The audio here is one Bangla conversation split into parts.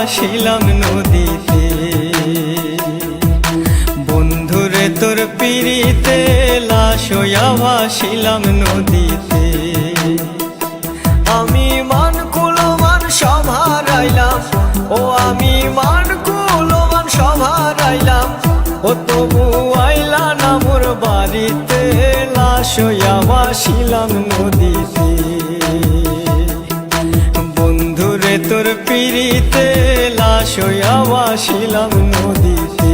ভাসিলাম নদীতে। বন্ধুরে তোর পিড়িতে লাশ হইয়া ভাসিলাম নদীতে। আমি মান কুলমান সব হারাইলাম, ও আমি মান কুলমান সব হারাইলাম, ও তবু আইলা না মোর বাড়িতে, লাশ হইয়া ভাসিলাম নদীতে। বন্ধুরে তোর পিড়িতে লাশ হইয়া ভাসিলাম নদীতে।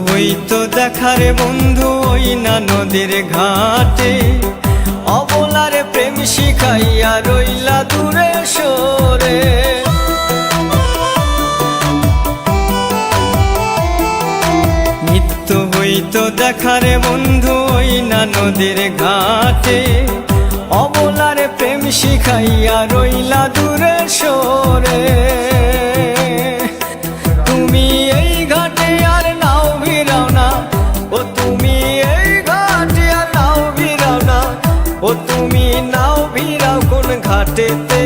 হইতো দেখারে বন্ধু ওই না নদীর ঘাটে, অবলারে প্রেম শিখাইয়া রইলা দূরে সরে। নিত্য হইতো দেখারে বন্ধু ওই না নদীর ঘাটে, অবলারে প্রেম শিখাইয়া রইলা দূরে সরে। তুমি এই ঘাটে আর নাও ভিড়াও না, ও তুমি এই ঘাটে আর নাও ভিড়াও না, ও তুমি নাও ভিড়াও কোন ঘাটেতে,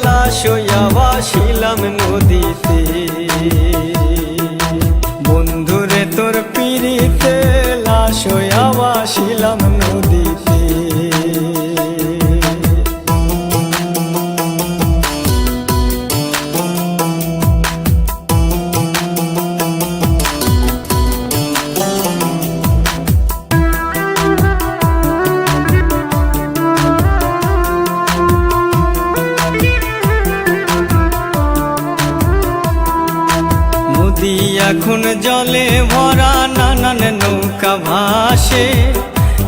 লাশ হইয়া ভাসিলাম নদীতে। বন্ধুরে তোর পিড়িতে লাশ হইয়া ভাসিলাম নদীতে। নদী এখন জলে ভরা, নানান নৌকা ভাসে,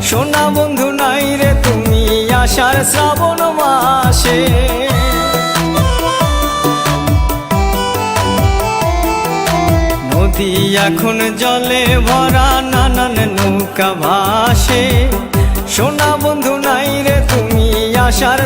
সোনা বন্ধু নাই রে তুমি আষাঢ় শ্রাবণ মাসে। নদী এখন জলে ভরা, নানান নৌকা ভাসে, সোনা বন্ধু নাই রে তুমি আষাঢ়